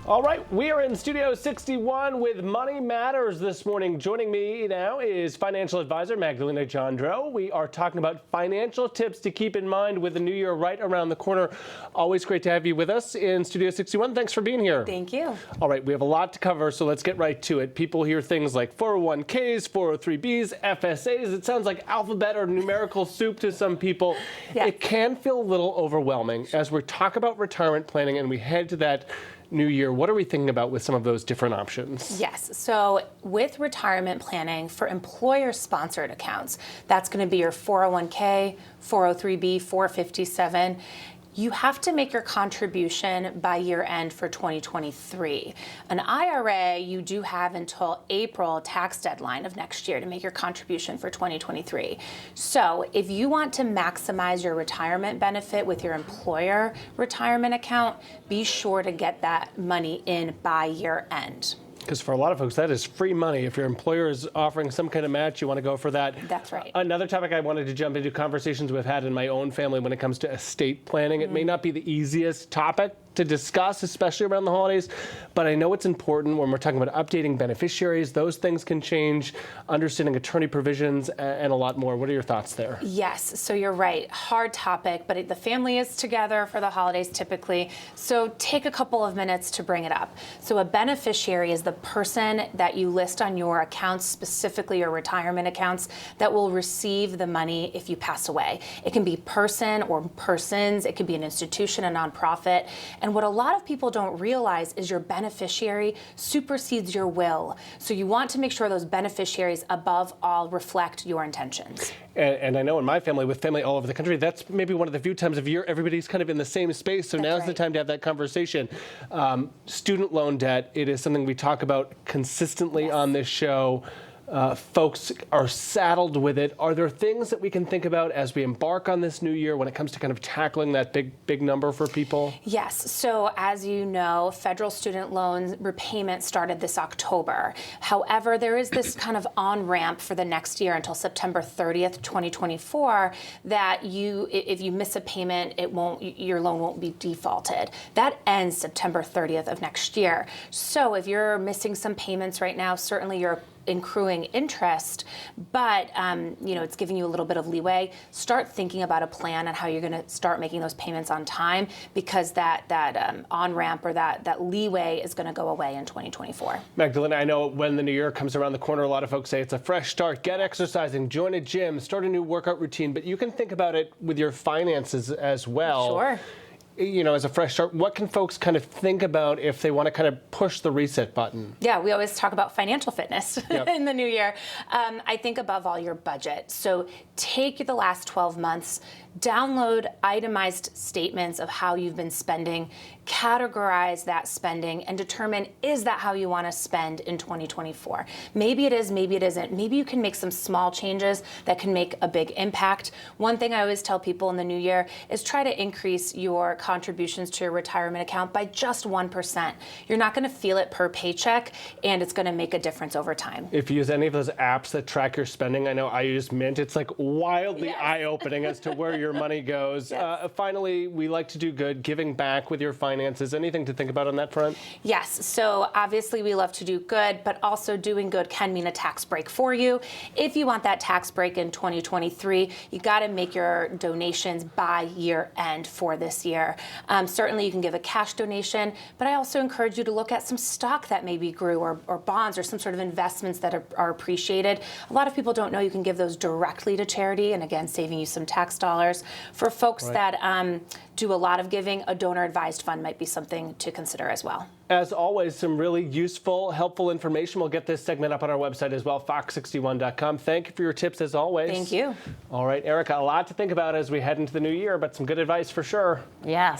All right, we are in Studio 61 with Money Matters this morning. Joining me now is financial advisor Magdalena Johndrow. We are talking about financial tips to keep in mind with the new year right around the corner. Always great to have you with us in Studio 61. Thanks for being here. Thank you. All right, we have a lot to cover, so let's get right to it. People hear things like 401ks, 403bs, FSAs. It sounds like alphabet or numerical soup to some people. Yes. It can feel a little overwhelming as we talk about retirement planning and we head to that new year. What are we thinking about with some of those different options? Yes. So with retirement planning for employer-sponsored accounts, that's going to be your 401k, 403b, 457. You have to make your contribution by year end for 2023. An IRA, you do have until April tax deadline of next year to make your contribution for 2023. So if you want to maximize your retirement benefit with your employer retirement account, be sure to get that money in by year end. Because for a lot of folks, that is free money. If your employer is offering some kind of match, you want to go for that. That's right. Another topic I wanted to jump into, conversations we've had in my own family when it comes to estate planning. It may not be the easiest topic to discuss, especially around the holidays, but I know it's important when we're talking about updating beneficiaries. Those things can change, understanding attorney provisions, and a lot more. What are your thoughts there? Yes, so you're right. Hard topic, but the family is together for the holidays typically, so take a couple of minutes to bring it up. So a beneficiary is the person that you list on your accounts, specifically your retirement accounts, that will receive the money if you pass away. It can be person or persons, it could be an institution, a nonprofit. And what a lot of people don't realize is your beneficiary supersedes your will. So you want to make sure those beneficiaries above all reflect your intentions. And I know in my family, with family all over the country, that's maybe one of the few times of year everybody's kind of in the same space. So now's the time to have that conversation. Student loan debt, it is something we talk about consistently on this show. Folks are saddled with it. Are there things that we can think about as we embark on this new year when it comes to kind of tackling that big number for people? Yes. So as you know, federal student loan repayment started this October. However, there is this kind of on-ramp for the next year until September 30th, 2024, that if you miss a payment, your loan won't be defaulted. That ends September 30th of next year. So if you're missing some payments right now, certainly you're accruing interest, but it's giving you a little bit of leeway. Start thinking about a plan on how you're going to start making those payments on time, because that on-ramp or that leeway is going to go away in 2024. Magdalena, I know when the new year comes around the corner, a lot of folks say it's a fresh start. Get exercising, join a gym, start a new workout routine, but you can think about it with your finances as well. Sure. As a fresh start, what can folks kind of think about if they want to kind of push the reset button? Yeah, we always talk about financial fitness in the new year. I think above all your budget. So take the last 12 months, download itemized statements of how you've been spending, categorize that spending, and determine, is that how you want to spend in 2024? Maybe it is, maybe it isn't. Maybe you can make some small changes that can make a big impact. One thing I always tell people in the new year is try to increase your contributions to your retirement account by just 1%. You're not going to feel it per paycheck, and it's going to make a difference over time. If you use any of those apps that track your spending, I know I use Mint, it's like wildly eye-opening as to where your money goes. Yes. Finally, we like to do good, giving back with your finances. Anything to think about on that front? Yes. So obviously we love to do good, but also doing good can mean a tax break for you. If you want that tax break in 2023, you got to make your donations by year end for this year. Certainly you can give a cash donation, but I also encourage you to look at some stock that maybe grew, or bonds, or some sort of investments that are appreciated. A lot of people don't know you can give those directly to charity, and again, saving you some tax dollars. For folks that do a lot of giving, a donor-advised fund might be something to consider as well. As always, some really useful, helpful information. We'll get this segment up on our website as well, fox61.com. Thank you for your tips as always. Thank you. All right, Erica, a lot to think about as we head into the new year, but some good advice for sure. Yes.